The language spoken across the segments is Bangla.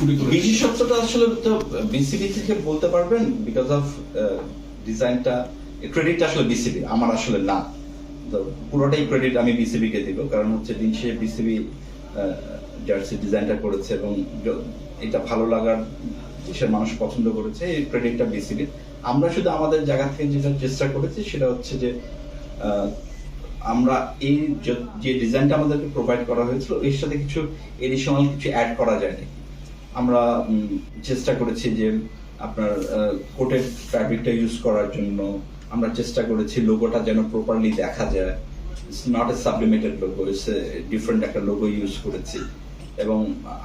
ফুটে তুলেছে? বিশেষত্বটা আসলে তো বিসিবি থেকে বলতে পারবেন, বিকজ অফ ডিজাইনটা, ক্রেডিটটা আসলে বিসিবি, আমার আসলে না। তো পুরোটাই ক্রেডিট আমি বিসিবি কে দিব, কারণ হচ্ছে দিন শেষে বিসিবি জার্সি ডিজাইনটা করেছে এবং এটা ভালো লাগার দেশের মানুষ পছন্দ করেছে, এই ক্রেডিটটা বিসিবি। আমরা শুধু আমাদের জায়গা থেকে যেটা চেষ্টা করেছি সেটা হচ্ছে যে আমরা এই যে ডিজাইনটা আমাদেরকে প্রোভাইড করা হয়েছিল এর সাথে কিছু এডিশনাল কিছু অ্যাড করা যায়নি। আমরা চেষ্টা করেছি যে আপনার কোটেড ফ্যাব্রিকটা ইউজ করার জন্য আমরা চেষ্টা করেছি লোগোটা যেন প্রপারলি দেখা যায়। It's not a sublimated logo, it's a different একটা লোগো ইউজ করেছি। এবং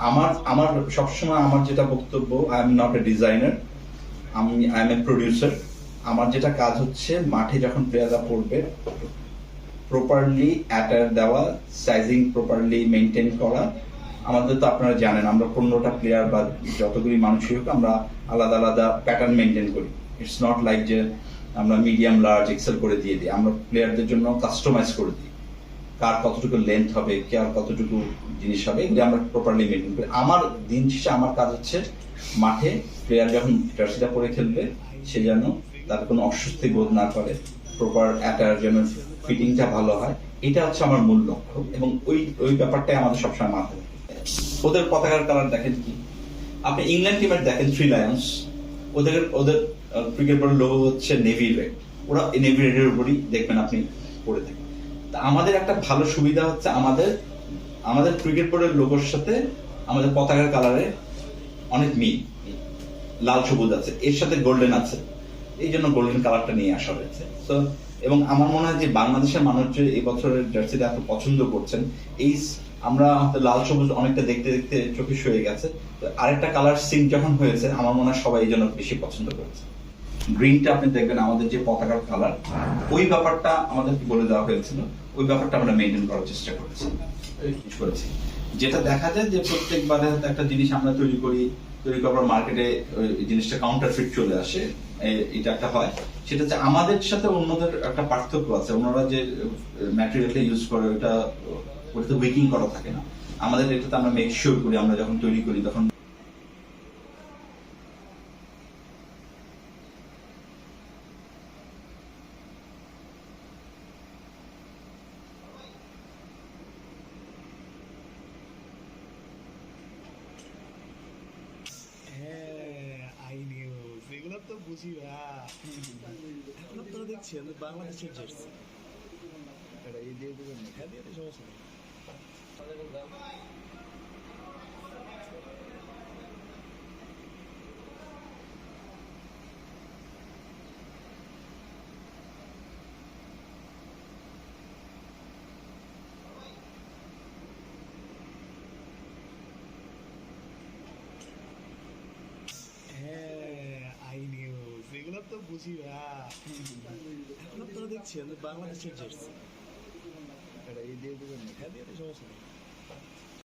আমার আমার সবসময় আমার যেটা বক্তব্য, I am not a designer, I am a producer. আমার যেটা কাজ হচ্ছে মাঠে যখন প্লেয়াররা পড়বে প্রপারলি অ্যাটায়ার দেওয়া, সাইজিং প্রপারলি মেনটেন করা। আমাদের তো আপনারা জানেন আমরা 15টা প্লেয়ার বা যতগুলি মানুষই হোক আমরা আলাদা আলাদা প্যাটার্ন মেনটেন করি। ইটস নট লাইক যে আমরা মিডিয়াম লার্জ এক্সেল করে দিয়ে দিই, আমরা প্লেয়ারদের জন্য কাস্টমাইজ করে দিই, কার কতটুকু লেন্থ হবে, কার কতটুকু জিনিস হবে, এগুলি আমরা প্রপারলি মেনটেন করি। আমার দিন শেষে আমার কাজ হচ্ছে মাঠে প্লেয়ার যখন জার্সিটা পরে খেলবে সে যেন তার কোনো অস্বস্তি বোধ না করে, প্রপার অ্যাটায়ার যেন ফিটিংটা ভালো হয়, এটা হচ্ছে আমার মূল লক্ষ্য। এবং ওই ব্যাপারটাই আমাদের সবসময় মাথায়। ওদের পতাকার কালার দেখেন কি, আপনি ইংল্যান্ড টিমের দেখেন 3 লায়ন্স, ওদের ওদের ক্রিকেট বোর্ডের লোগো হচ্ছে নেভি রেড, ওরা নেভি রেডের উপরই দেখবেন আপনি পড়ে থাকেন। তা আমাদের একটা ভালো সুবিধা হচ্ছে আমাদের ক্রিকেট বোর্ডের লোগোর সাথে আমাদের পতাকার কালারে অনেক মিল, লাল সবুজ আছে, এর সাথে গোল্ডেন আছে, এই জন্য গোল্ডেন কালারটা নিয়ে আসা হয়েছে। তো এবং আমার মনে হয় যে বাংলাদেশের মানুষ যে এই বছরের জার্সিটা এত পছন্দ করছেন, এই আমরা লাল সবুজ অনেকটা দেখতে দেখতে চোখে শুয়ে গেছে, তো আরেকটা কালার সিঙ্ক যখন হয়েছে আমার মনে হয় সবাই এই জন্য বেশি পছন্দ করেছে। গ্রিনটা আপনি দেখবেন আমাদের যে পতাকার কালার, ওই ব্যাপারটা আমাদেরকে বলে দেওয়া হয়েছিল, ওই ব্যাপারটা আমরা মেনটেন করার চেষ্টা করেছি। যেটা দেখা যায় যে প্রত্যেকবারে একটা জিনিস আমরা তৈরি করার মার্কেটে জিনিসটা কাউন্টারফিট চলে আসে, এটা একটা হয়। সেটা হচ্ছে আমাদের সাথে অন্যদের একটা পার্থক্য আছে, ওনারা যে ম্যাটেরিয়ালটা ইউজ করে ওটাতে উইকিং করা থাকে না, আমাদের এটাতে আমরা মেক শিওর করি আমরা যখন তৈরি করি তখন আই নিউজ এগুলো তো বুঝি না। এখন আপনারা দেখছেন বাংলাদেশের জার্সি, এটা এই দিয়ে দেবেন না, হ্যাঁ দিয়ে দিই, সমস্যা নেই। আই নিউজ এগুলো তো বুঝি না। এখন আপনারা দেখছেন বাংলাদেশের জার্সি, এটা এই দিয়ে দেবেন না, হ্যাঁ দিয়ে দিই, সমস্যা নেই।